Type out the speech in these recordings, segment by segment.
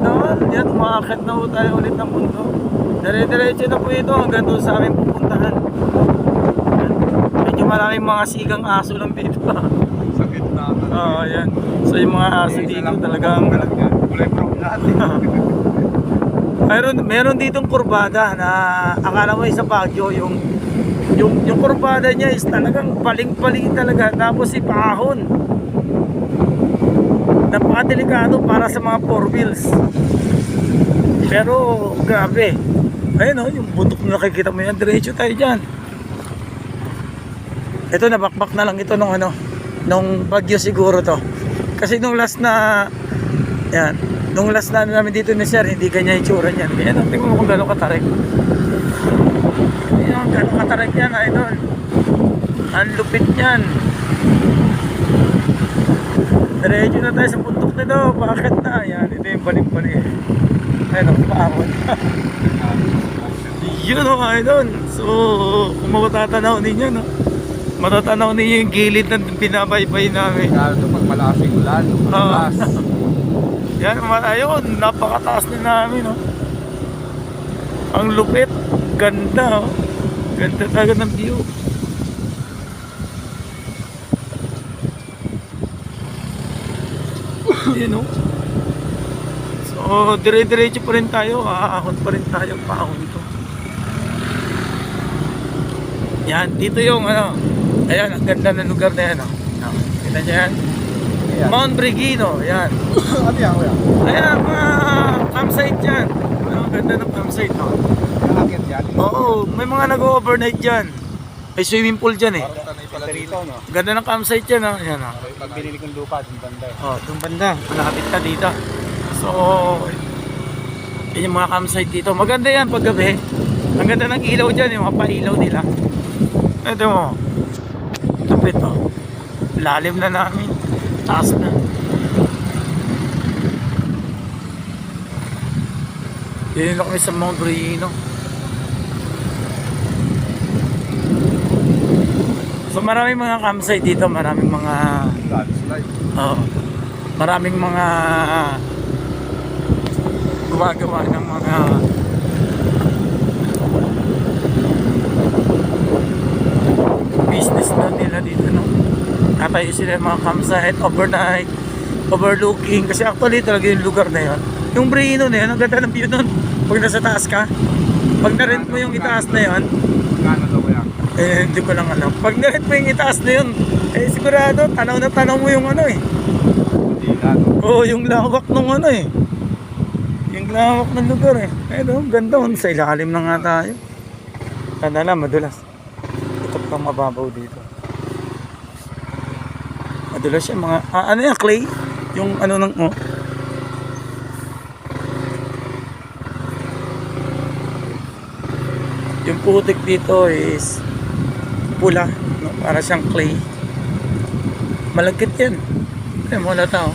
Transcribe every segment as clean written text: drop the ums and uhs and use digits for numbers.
idol. Yan, umaakit na po tayo ulit ng mundo. Dire-diretso na po ito hanggang doon sa aming pupuntahan. Yan. Medyo maraming mga sigang aso lang dito. Sa gitna. Oo, yan. So yung mga aso dito talagang kulay brown natin. meron ditong kurbada na akala mo sa Baguio yung kurbada niya is talagang paling-paling talaga, tapos ipahon. Napakadelikado para sa mga four wheels. Pero grabe. Ayun yung bundok na nakikita mo yan, diretso tayo dyan. Ito nabakbak na lang ito nung Bagyo siguro to. Kasi nung last na namin dito ni Sir, hindi ganyan yung tsura niyan. Kaya tingnan mo kung gano'ng katarik. Ayan, gano'ng katarik yan, idol. Ang lupit niyan. Diretso na tayo sa puntok nito. Bakit na? Ayan, ito yung balik-balik. Ayan, ang paakot. Yun o, idol. So, kung matatanaw ninyo, no? Matatanaw ninyo yung gilid na binabaybay namin. Lalo ito pag malasing ulan. Malas. Yan, ayun, napakataas na namin, no? Ang lupit, ganda, oh. Ganda talaga ng view. Yun, no? So, dire-diretso pa rin tayo, aahon pa rin tayo, paahon ito. Yan, dito yung, ayan, ang ganda ng lugar na yan, no? Kita nyo yan? Mount Brigino, yan. Ano yan, kuya? Ayan, mga campsite dyan. Ang ganda ng campsite, no? Nakakit yan. Oo, may mga nag-overnight dyan. May swimming pool dyan, eh. Parang tanay pala dito, no? Ganda ng campsite dyan, no? Ayan, no? Pag binili kong lupa, dun banda. Oh, itong banda. Malapit ka dito. So, yun yung mga campsite dito. Maganda yan pag gabi. Ang ganda ng ilaw dyan, yung mga pailaw nila. Ito mo. Lupit, oh. Lalim na namin. Taas na. Dito na kami sa Mount Brigino. So maraming mga campsite dito, maraming mga maraming mga gumagawa ng mga business na nila dito, no? Natayo sila mga campsite, overnight, overlooking. Kasi actually talaga yung lugar na yun. Yung Brigino na yun, ang ganda ng view nun. Pag nasa taas ka, pag na-rent mo yung itaas na yun, Gano'n daw kuya? hindi ko lang alam. Pag na-rent mo yung itaas na yun, sigurado, tanaw na tanaw mo yung Hindi gano'n. Oo, yung lawak nung yung lawak ng lugar, eh. Ganda, sa ilalim na nga tayo. Tanda lang, madulas. Ito pang mababaw dito. Madulas yung mga, ano yan, clay? Yung yung putik dito is pula, no? Para siyang clay. Malagkit yan. Wala tao.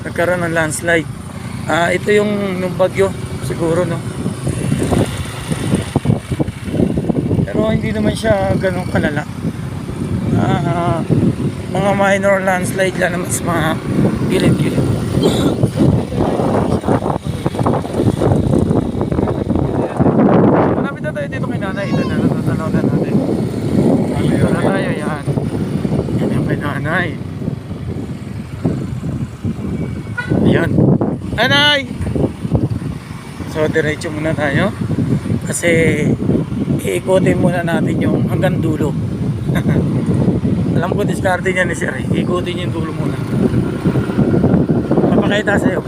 Nagkaroon ng landslide. Ito yung bagyo siguro, no? Pero hindi naman siya ganun kalala. Mga minor landslide lang naman sa mga gilid-gilid. Malapit na tayo dito kay nanay. Ito na natanaw na natin. Dito na tayo, yan. Yan yung kay nanay. Ayan. Nanay! So diretso muna tayo. Kasi iikutin muna natin yung hanggang dulo. Alam ko diskarte niya ni Sir. Ikutin yung dulo muna. Papakita sa'yo.